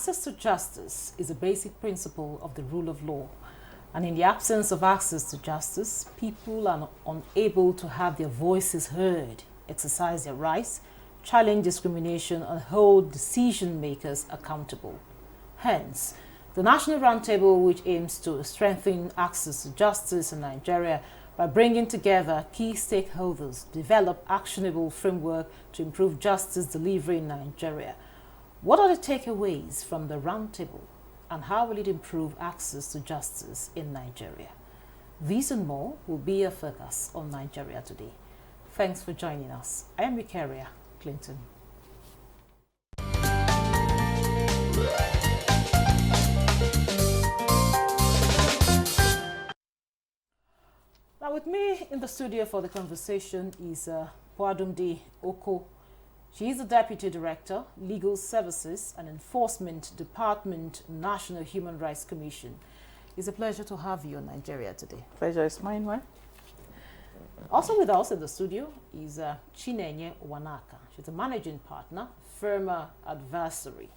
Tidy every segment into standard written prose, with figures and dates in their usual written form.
access to justice is a basic principle of the rule of law. And in the absence of access to justice, people are unable to have their voices heard, exercise their rights, challenge discrimination, and hold decision makers accountable. Hence, the National Roundtable, which aims to strengthen access to justice in Nigeria by bringing together key stakeholders, develop actionable framework to improve justice delivery in Nigeria. What are the takeaways from the Roundtable, and how will it improve access to justice in Nigeria? These and more will be a focus on Nigeria Today. Thanks for joining us. I am Victoria Clinton. Now with me in the studio for the conversation is Boadumde Oko. She is the Deputy Director, Legal Services and Enforcement Department, National Human Rights Commission. It's a pleasure to have you on Nigeria Today. Pleasure is mine, right? Also with us in the studio is Chinenye Wanaka. She's a Managing Partner, Firma Advisory.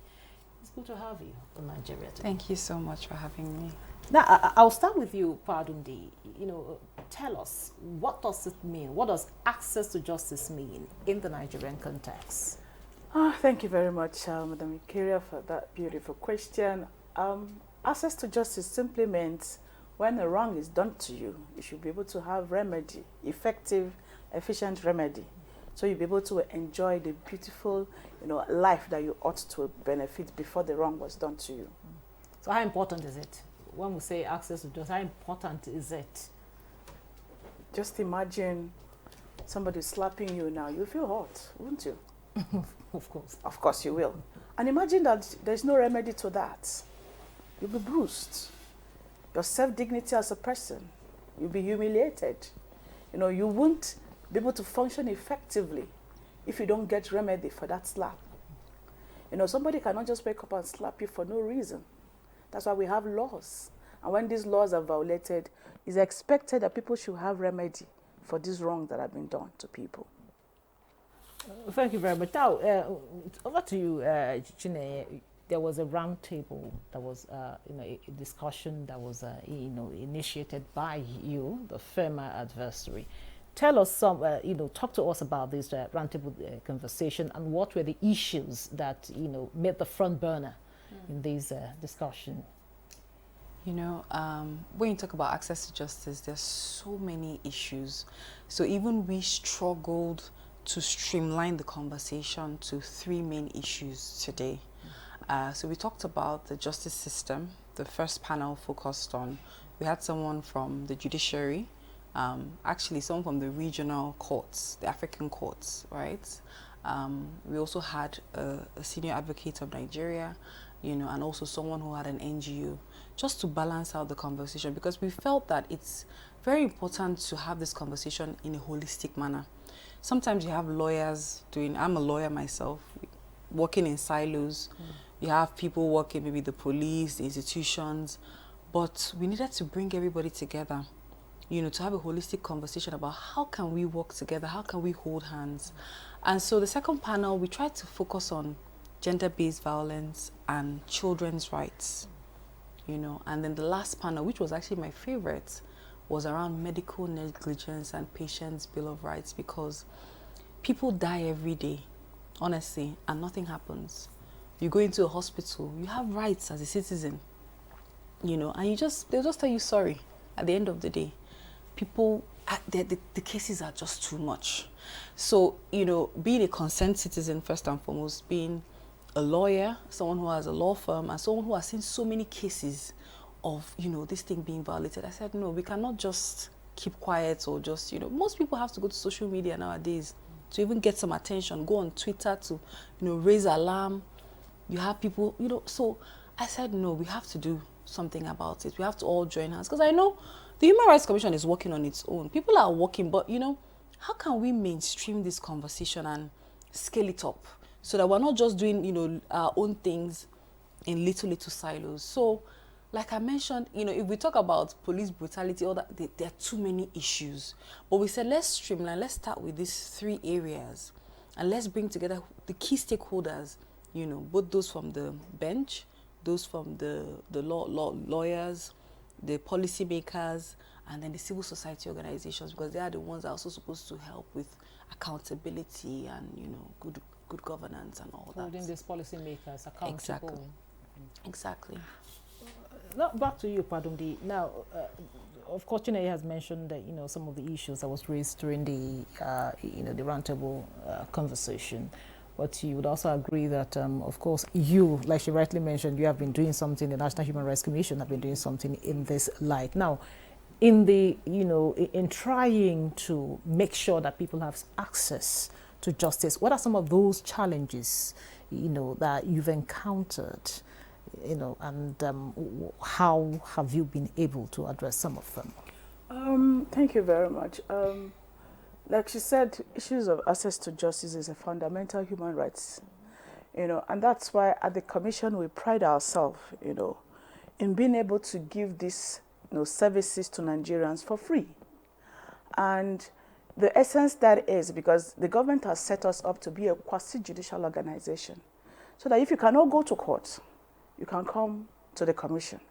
It's good to have you on Nigeria Today. Thank you so much for having me. Now, I'll start with you, Boadumde. Tell us, what does it mean? What does access to justice mean in the Nigerian context? Thank you very much, Madam Ikeria, for that beautiful question. Access to justice simply means when a wrong is done to you, you should be able to have remedy, effective, efficient remedy. So you'll be able to enjoy the beautiful, life that you ought to benefit before the wrong was done to you. So how important is it? When we say access to justice, how important is it? Just imagine somebody slapping you now. You feel hot, wouldn't you? Of course. Of course you will. And imagine that there's no remedy to that. You'll be bruised. Your self-dignity as a person, you'll be humiliated. You won't be able to function effectively if you don't get remedy for that slap. Somebody cannot just wake up and slap you for no reason. That's why we have laws. And when these laws are violated, it's expected that people should have remedy for these wrongs that have been done to people. Thank you very much. Now, over to you, Chine. There was a round table that was, a discussion that was, initiated by you, the Firma Advisory. Tell us talk to us about this roundtable conversation and what were the issues that, made the front burner in this discussion. When you talk about access to justice, there's so many issues. So even we struggled to streamline the conversation to three main issues today. So we talked about the justice system. The first panel focused on, we had someone from the judiciary, actually someone from the regional courts, the African courts, right? We also had a senior advocate of Nigeria, and also someone who had an NGO, just to balance out the conversation, because we felt that it's very important to have this conversation in a holistic manner. Sometimes you have lawyers I'm a lawyer myself, working in silos. You have people working, maybe the police, the institutions, but we needed to bring everybody together, to have a holistic conversation about how can we work together, how can we hold hands. And so the second panel, we tried to focus on gender-based violence and children's rights, and then the last panel, which was actually my favorite, was around medical negligence and patients' bill of rights, because people die every day, honestly, and nothing happens. You go into a hospital, you have rights as a citizen, and they'll just tell you sorry at the end of the day. People, the cases are just too much. So, being a concerned citizen, first and foremost, being a lawyer, someone who has a law firm, and someone who has seen so many cases of, this thing being violated, I said, no, we cannot just keep quiet or just, most people have to go to social media nowadays to even get some attention, go on Twitter to, raise alarm. You have people, so I said, no, we have to do something about it. We have to all join hands, because I know the Human Rights Commission is working on its own. People are working, but, how can we mainstream this conversation and scale it up so that we're not just doing, our own things in little silos? So, like I mentioned, if we talk about police brutality, all that, there are too many issues. But we said, let's streamline, let's start with these three areas, and let's bring together the key stakeholders, both those from the bench, those from the lawyers, the policymakers, and then the civil society organizations, because they are the ones that are also supposed to help with accountability and, you know, good governance and all that. Holding these policymakers accountable. Exactly. Exactly. Now back to you, Padundi. Now, of course, Chineye has mentioned that, you know, some of the issues that was raised during the you know, the roundtable conversation. But you would also agree that, of course, you, like she rightly mentioned, you have been doing something. The National Human Rights Commission have been doing something in this light. Now, in the, you know, in trying to make sure that people have access to justice, what are some of those challenges, you know, that you've encountered, you know, and how have you been able to address some of them? Thank you very much. Like she said, issues of access to justice is a fundamental human rights, you know, and that's why at the Commission we pride ourselves, you know, in being able to give these, you know, services to Nigerians for free. And the essence that is because the government has set us up to be a quasi-judicial organization, so that if you cannot go to court, you can come to the Commission.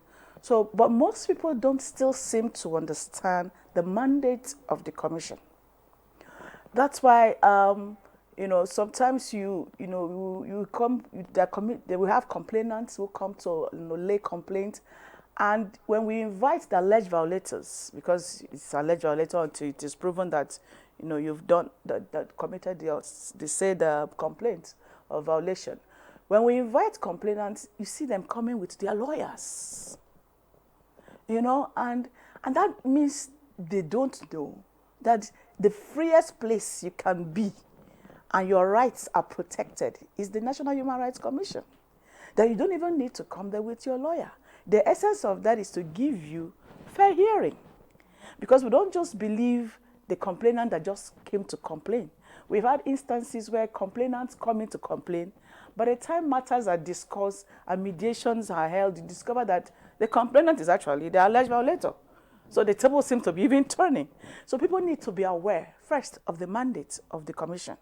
So, but most people don't still seem to understand the mandate of the Commission. That's why, you know, sometimes they will have complainants who come to, you know, lay complaint, and when we invite the alleged violators, because it's alleged violator until it is proven that, you know, you've done that committed the said complaint or violation. When we invite complainants, you see them coming with their lawyers, you know, and that means they don't know that the freest place you can be and your rights are protected is the National Human Rights Commission. That you don't even need to come there with your lawyer. The essence of that is to give you fair hearing. Because we don't just believe the complainant that just came to complain. We've had instances where complainants come in to complain, by the time matters are discussed and mediations are held, you discover that the complainant is actually the alleged violator. So the table seems to be even turning. So people need to be aware, first, of the mandate of the Commission.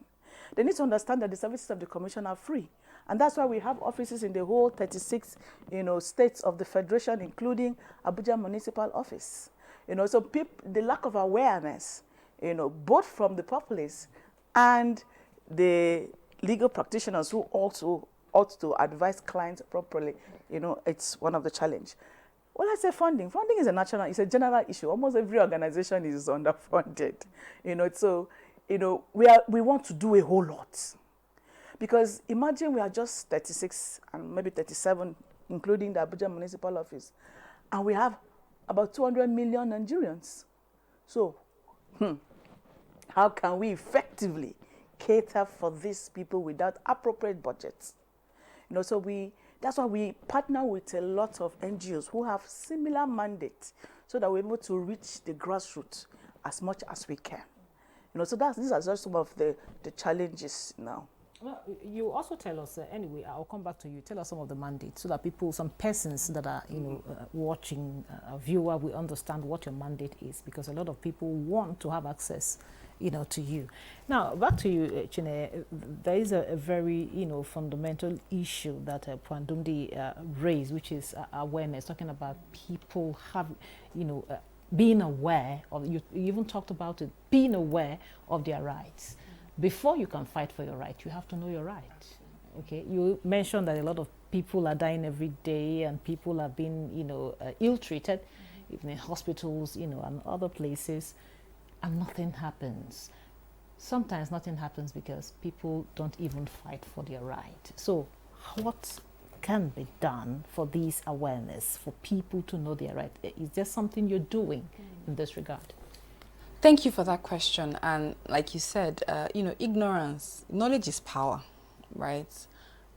They need to understand that the services of the Commission are free. And that's why we have offices in the whole 36, you know, states of the Federation, including Abuja Municipal Office. You know, so the lack of awareness, you know, both from the populace and the legal practitioners who also ought to advise clients properly, you know, it's one of the challenges. Well, I say funding. Funding is it's a general issue. Almost every organization is underfunded. You know, so, you know, we want to do a whole lot. Because imagine we are just 36 and maybe 37, including the Abuja Municipal Office, and we have about 200 million Nigerians. So, how can we effectively cater for these people without appropriate budgets? You know, so that's why we partner with a lot of NGOs who have similar mandates, so that we're able to reach the grassroots as much as we can. You know, so these are just some of the challenges now. Well, you also tell us, anyway, I'll come back to you, tell us some of the mandates so that people, some persons that are, you know, watching, a viewer, will understand what your mandate is, because a lot of people want to have access, you know, to you. Now, back to you, Chineye. There is a very, you know, fundamental issue that Padundi raised, which is awareness, talking about people have, you know, being aware of, you even talked about it, being aware of their rights. Before you can fight for your right, you have to know your right. Okay, you mentioned that a lot of people are dying every day, and people are being, you know, ill-treated, even in hospitals, you know, and other places, and nothing happens. Sometimes nothing happens because people don't even fight for their right. So what can be done for this awareness, for people to know their right? Is there something you're doing in this regard? Thank you for that question. And like you said, you know, knowledge is power, right?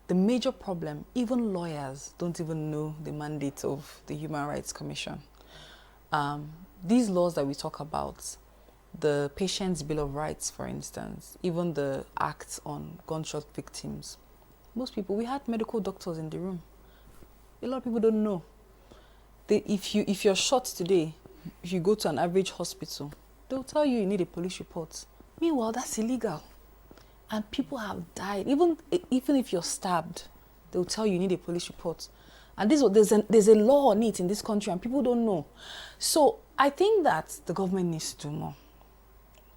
The major problem, even lawyers don't even know the mandate of the Human Rights Commission. These laws that we talk about, the Patient's Bill of Rights, for instance, even the Act on Gunshot Victims, most people, we had medical doctors in the room. A lot of people don't know. If you're shot today, if you go to an average hospital, they'll tell you need a police report. Meanwhile, that's illegal. And people have died. Even if you're stabbed, they'll tell you need a police report. And there's a law on it in this country and people don't know. So I think that the government needs to do more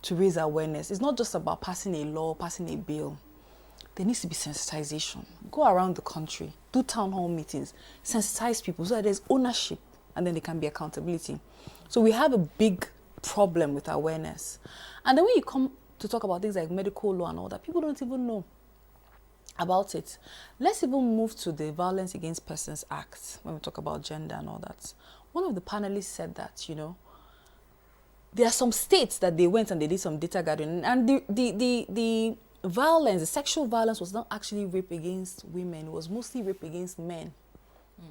to raise awareness. It's not just about passing a law, passing a bill. There needs to be sensitization. Go around the country, do town hall meetings, sensitize people so that there's ownership and then there can be accountability. So we have a big problem with awareness. And then when you come to talk about things like medical law and all that, people don't even know about it. Let's even move to the Violence Against Persons Act when we talk about gender and all that. One of the panelists said that, there are some states that they went and they did some data gathering, and the violence, the sexual violence was not actually rape against women, it was mostly rape against men.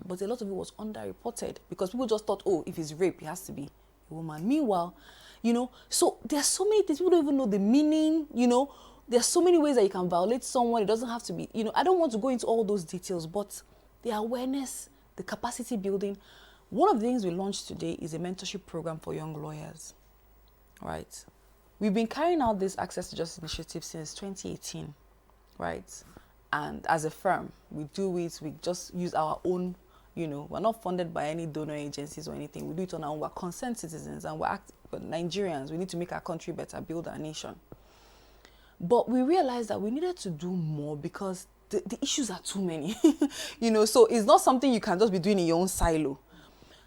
But a lot of it was underreported because people just thought, oh, if it's rape, it has to be a woman. Meanwhile, so there are so many things, people don't even know the meaning, There are so many ways that you can violate someone. It doesn't have to be, I don't want to go into all those details, but the awareness, the capacity building. One of the things we launched today is a mentorship program for young lawyers, right? We've been carrying out this Access to Justice initiative since 2018, right? And as a firm, we do it, we just use our own, we're not funded by any donor agencies or anything. We do it on our own. We're concerned citizens and we're Nigerians. We need to make our country better, build our nation. But we realized that we needed to do more because the issues are too many, so it's not something you can just be doing in your own silo.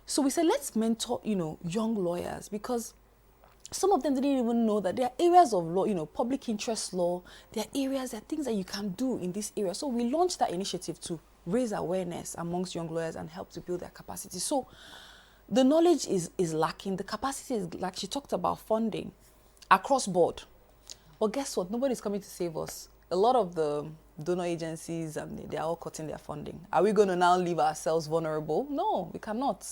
So we said, let's mentor, young lawyers, because some of them didn't even know that there are areas of law, public interest law, there are things that you can do in this area. So we launched that initiative to raise awareness amongst young lawyers and help to build their capacity. So the knowledge is lacking, the capacity is like she talked about funding across board. But guess what? Nobody's coming to save us. A lot of the donor agencies, they're all cutting their funding. Are we going to now leave ourselves vulnerable? No, we cannot.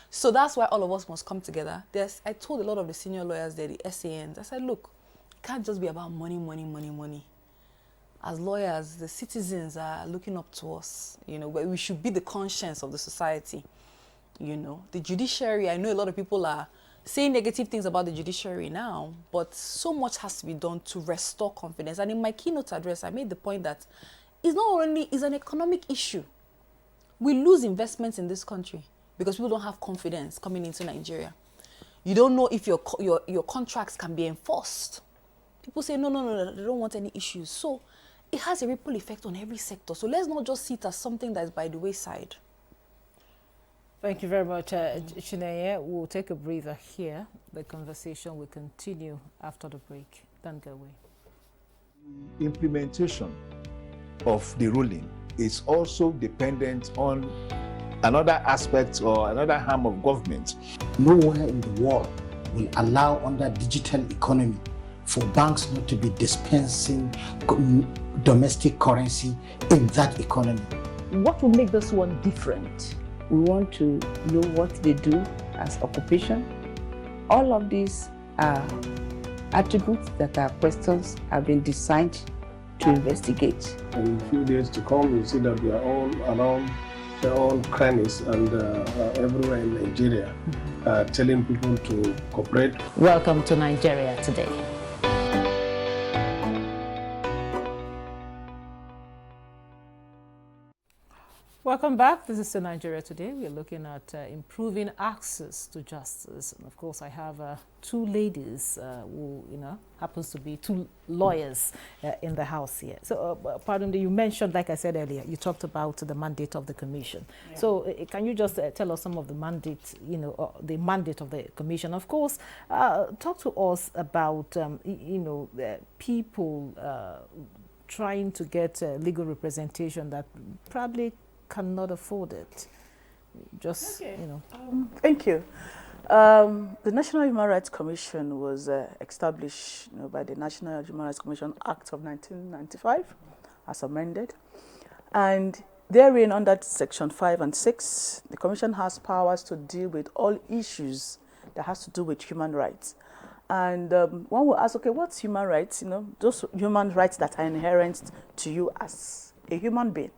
So that's why all of us must come together. I told a lot of the senior lawyers there, the SANs, I said, look, it can't just be about money, money, money, money. As lawyers, the citizens are looking up to us, where we should be the conscience of the society. The judiciary, I know a lot of people are saying negative things about the judiciary now, but so much has to be done to restore confidence. And in my keynote address, I made the point that it's an economic issue. We lose investments in this country because people don't have confidence coming into Nigeria. You don't know if your contracts can be enforced. People say, no, they don't want any issues. So it has a ripple effect on every sector. So let's not just see it as something that's by the wayside. Thank you very much, Chineye. We'll take a breather here. The conversation will continue after the break. Don't go away. Implementation of the ruling is also dependent on another aspect or another arm of government. Nowhere in the world will allow under digital economy for banks not to be dispensing domestic currency in that economy. What will make this one different? We want to know what they do as occupation. All of these are attributes that our questions have been designed to investigate. In a few days to come, you see that we are all around their own crannies and everywhere in Nigeria, telling people to cooperate. Welcome to Nigeria Today. Welcome back. This is Nigeria Today. We're looking at improving access to justice. And of course, I have two ladies who, happens to be two lawyers in the house here. So, pardon me, you mentioned, like I said earlier, you talked about the mandate of the commission. Yeah. So, can you just tell us some of the mandate, the mandate of the commission? Of course, talk to us about, people trying to get legal representation that probably cannot afford it. Just, Thank you. The National Human Rights Commission was established by the National Human Rights Commission Act of 1995, as amended. And therein, under Section 5 and 6, the Commission has powers to deal with all issues that has to do with human rights. And one will ask, okay, what's human rights? Those human rights that are inherent to you as a human being.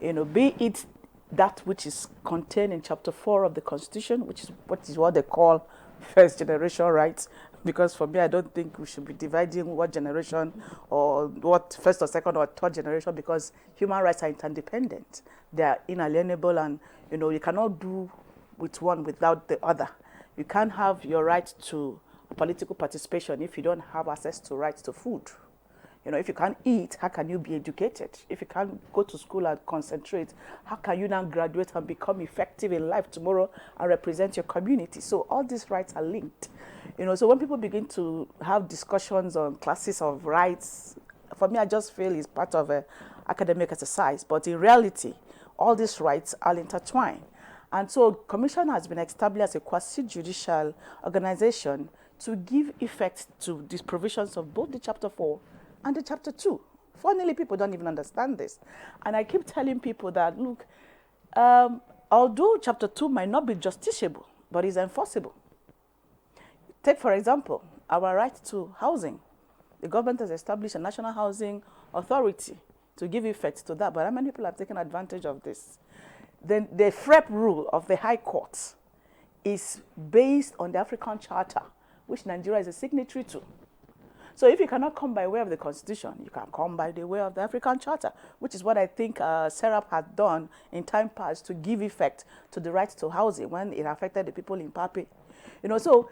Be it that which is contained in Chapter 4 of the Constitution, which is what they call first generation rights, because for me, I don't think we should be dividing what generation or what first or second or third generation, because human rights are interdependent. They are inalienable, and you cannot do with one without the other. You can't have your right to political participation if you don't have access to rights to food. If you can't eat, how can you be educated? If you can't go to school and concentrate, how can you now graduate and become effective in life tomorrow and represent your community? So all these rights are linked. So when people begin to have discussions on classes of rights, for me, I just feel it's part of an academic exercise. But in reality, all these rights are intertwined. And so Commission has been established as a quasi-judicial organization to give effect to these provisions of both the Chapter 4 and the Chapter 2. Funnily, people don't even understand this. And I keep telling people that, look, although Chapter 2 might not be justiciable, but it's enforceable. Take, for example, our right to housing. The government has established a National Housing Authority to give effect to that, but how many people have taken advantage of this? Then the FREP rule of the High Court is based on the African Charter, which Nigeria is a signatory to. So if you cannot come by way of the Constitution, you can come by the way of the African Charter, which is what I think SERAP had done in time past to give effect to the right to housing when it affected the people in Pape. So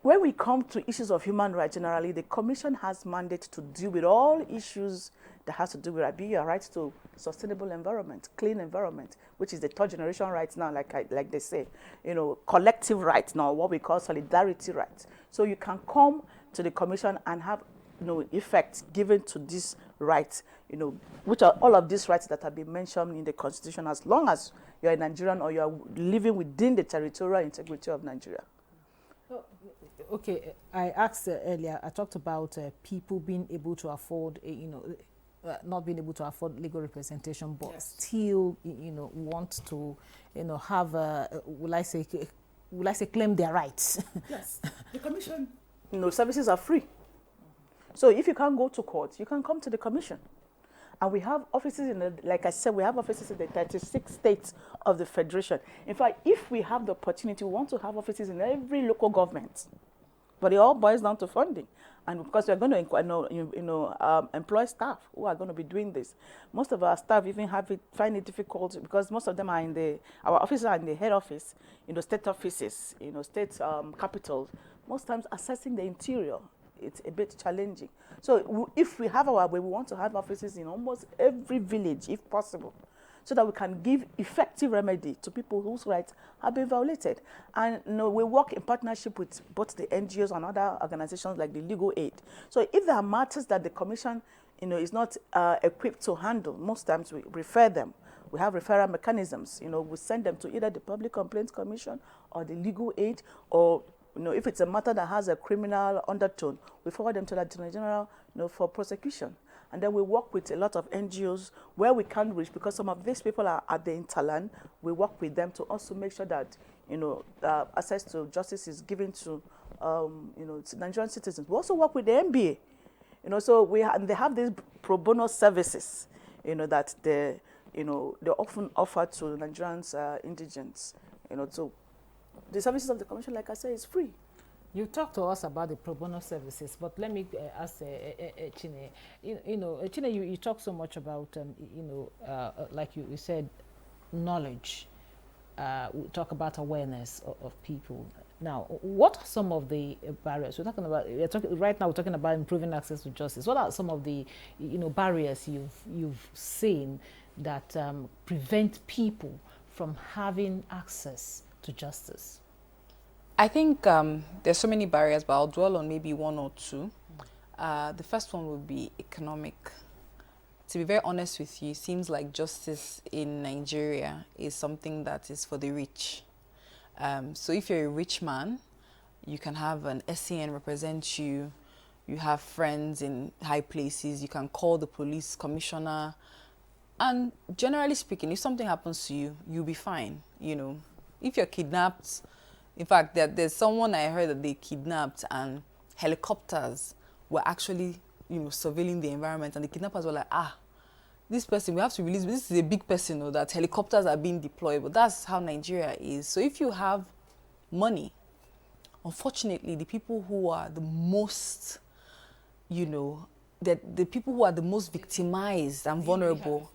when we come to issues of human rights generally, the Commission has mandate to deal with all issues that has to do with your rights to sustainable environment, clean environment, which is the third generation rights now, like they say, collective rights now, what we call solidarity rights. So you can come to the Commission and have effect given to these rights, which are all of these rights that have been mentioned in the Constitution, as long as you're a Nigerian or you're living within the territorial integrity of Nigeria. Okay, I asked earlier, I talked about people being able to afford, not being able to afford legal representation, but yes, still, want to, have, will I say, claim their rights. Yes, the Commission, services are free. So if you can't go to court, you can come to the Commission. And we have offices like I said, we have offices in the 36 states of the Federation. In fact, if we have the opportunity, we want to have offices in every local government. But it all boils down to funding. And because we're going to employ staff who are going to be doing this. Most of our staff even find it difficult because most of them are our offices are in the head office, state offices, state capitals. Most times accessing the interior, it's a bit challenging. So if we have our way, we want to have offices in almost every village, if possible, so that we can give effective remedy to people whose rights have been violated. And we work in partnership with both the NGOs and other organizations like the Legal Aid. So if there are matters that the Commission is not equipped to handle, most times we refer them. We have referral mechanisms. We send them to either the Public Complaints Commission or the Legal Aid, or if it's a matter that has a criminal undertone, we forward them to the Attorney General for prosecution. And then we work with a lot of NGOs where we can reach, because some of these people are at the hinterland. We work with them to also make sure that access to justice is given to Nigerian citizens. We also work with the NBA. So they have these pro bono services, that they often offer to Nigerians indigents. So the services of the Commission, like I said, is free. You talked to us about the pro bono services, but let me ask Chine. Chine, you talk so much about, like you said, knowledge. We talk about awareness of people. Now, what are some of the barriers? Right now we're talking about improving access to justice. What are some of the barriers you've seen that prevent people from having access to justice? I think there's so many barriers, but I'll dwell on maybe one or two. The first one would be economic. To be very honest with you, it seems like justice in Nigeria is something that is for the rich. So if you're a rich man, you can have an SCN represent you, you have friends in high places, you can call the police commissioner, and generally speaking, if something happens to you, you'll be fine. If you're kidnapped, in fact, there's someone I heard that they kidnapped and helicopters were actually, surveilling the environment, and the kidnappers were like, this person, we have to release, this is a big person, that helicopters are being deployed, but that's how Nigeria is. So if you have money, unfortunately, the people who are the most, you know, the people who are the most victimized and vulnerable.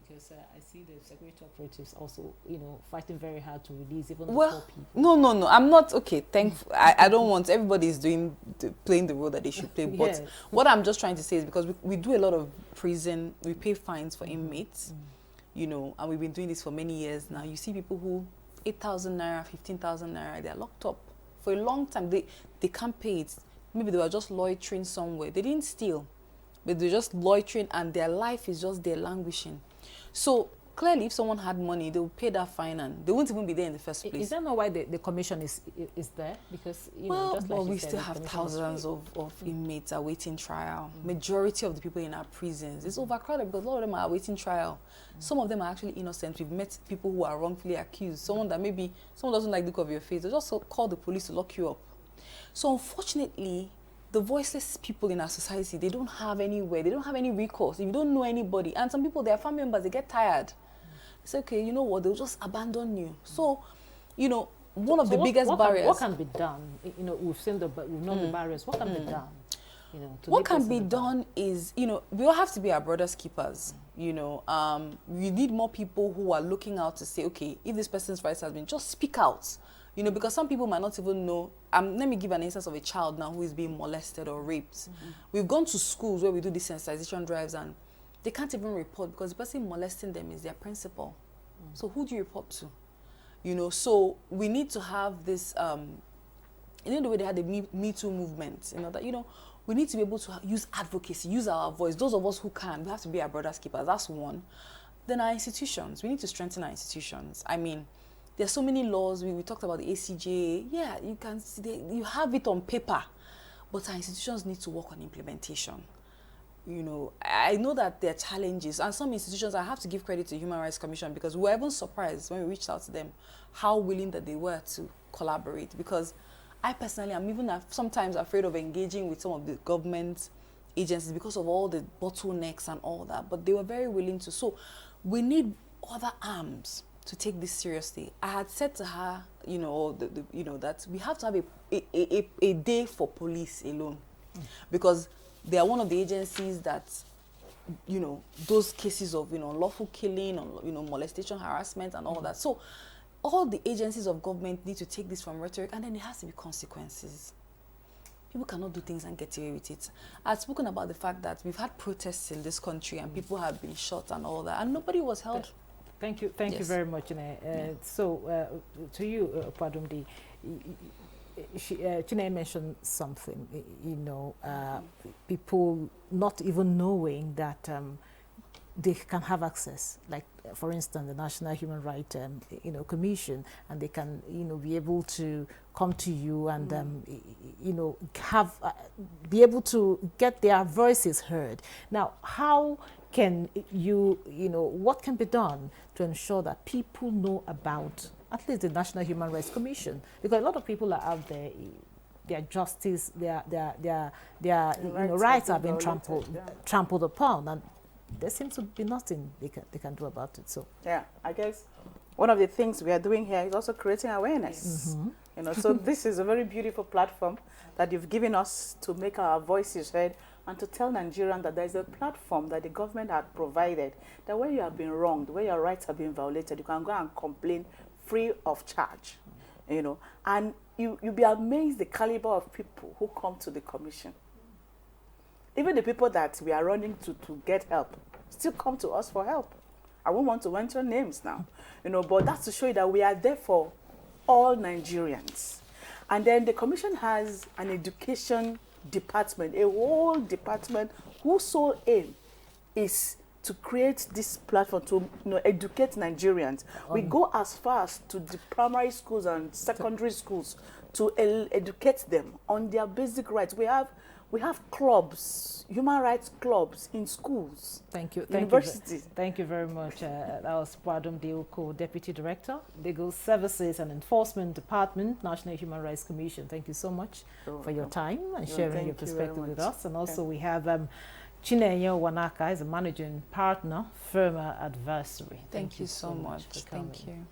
Because I see the security operatives also, you know, fighting very hard to release even the Well, poor people. no, I'm not, okay, thankful. I don't want, everybody is playing the role that they should play, but Yes. what I'm just trying to say is because we do a lot of prison, we pay fines for inmates, you know, and we've been doing this for many years now. You see people who 8,000 naira, 15,000 naira, they're locked up for a long time. They can't pay it. Maybe they were just loitering somewhere. They didn't steal, but they're just loitering and their life is just there languishing. So clearly, if someone had money, they would pay that fine and they won't even be there in the first place. Is that not why the commission is there? Because, you know, Well, just like we you said, still the have commission thousands of inmates awaiting trial. Majority of the people in our prisons, it's overcrowded because a lot of them are awaiting trial. Some of them are actually innocent. We've met people who are wrongfully accused. Someone that maybe someone doesn't like the look of your face, they just call the police to lock you up. So unfortunately, the voiceless people in our society, they don't have anywhere, they don't have any recourse. If you don't know anybody, and some people, their family members, they get tired. They say, okay, you know what, they'll just abandon you. So, you know, one of the biggest barriers. What can be done? You know, we've seen we've known the barriers. What can be done? You know, what can be done is, you know, we all have to be our brother's keepers. You know, we need more people who are looking out to say, okay, if this person's rights has been, just speak out. You know, because some people might not even know. Let me give an instance of a child now who is being molested or raped. We've gone to schools where we do these sensitization drives and they can't even report because the person molesting them is their principal. So who do you report to? You know, so we need to have this, you know, the way they had the Me Too movement, you know, that, you know, we need to be able to use advocacy, use our voice. Those of us who can, we have to be our brother's keepers. That's one. Then our institutions, we need to strengthen our institutions. I mean, there's so many laws. We talked about the ACJ. Yeah, you can see you have it on paper, but our institutions need to work on implementation. You know, I know that there are challenges, and some institutions, I have to give credit to Human Rights Commission because we were even surprised when we reached out to them how willing that they were to collaborate. Because I personally am even sometimes afraid of engaging with some of the government agencies because of all the bottlenecks and all that, but they were very willing to. So we need other arms to take this seriously. I had said to her, you know, you know, that we have to have a day for police alone, because they are one of the agencies that, you know, those cases of, you know, unlawful killing, or, you know, molestation, harassment, and all that. So all the agencies of government need to take this from rhetoric, and then there has to be consequences. People cannot do things and get away with it. I've spoken about the fact that we've had protests in this country and people have been shot and all that, and nobody was held. Thank you Yes. very much, Chine. So, to you, Padumdi, Chine mentioned something, you know, people not even knowing that they can have access, like, for instance, the National Human Rights, you know, Commission, and they can, you know, be able to come to you and, you know, be able to get their voices heard. Now, how can you know, what can be done to ensure that people know about at least the National Human Rights Commission? Because a lot of people are out there, their justice, their you know, rights have been trampled upon, and there seems to be nothing they can do about it. So yeah, I guess one of the things we are doing here is also creating awareness. You know, so this is a very beautiful platform that you've given us to make our voices heard and to tell Nigerians that there is a platform that the government had provided, that where you have been wronged, where your rights have been violated, you can go and complain free of charge. You know, and you'll be amazed the caliber of people who come to the commission. Even the people that we are running to get help still come to us for help. I won't want to mention names now, you know, but that's to show you that we are there for all Nigerians. And then the commission has an education department, a whole department whose sole aim is to create this platform to, you know, educate Nigerians. We go as far as to the primary schools and secondary schools to educate them on their basic rights. We have clubs, human rights clubs in schools. Thank you. Universities. Thank you very much. That was Padum Dioko, Deputy Director, Legal Services and Enforcement Department, National Human Rights Commission. Thank you so much for your time and sharing your perspective with us. And also we have Chinenye Wanaka is a managing partner, Firma Advisory. Thank you so much. for coming. Thank you.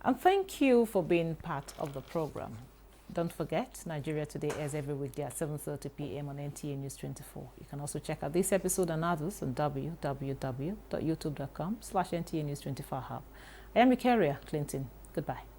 And thank you for being part of the program. Don't forget, Nigeria Today airs every weekday at 7:30 p.m. on NTA News 24. You can also check out this episode and others on www.youtube.com/NTA News 24 Hub. I am Ikaria Clinton. Goodbye.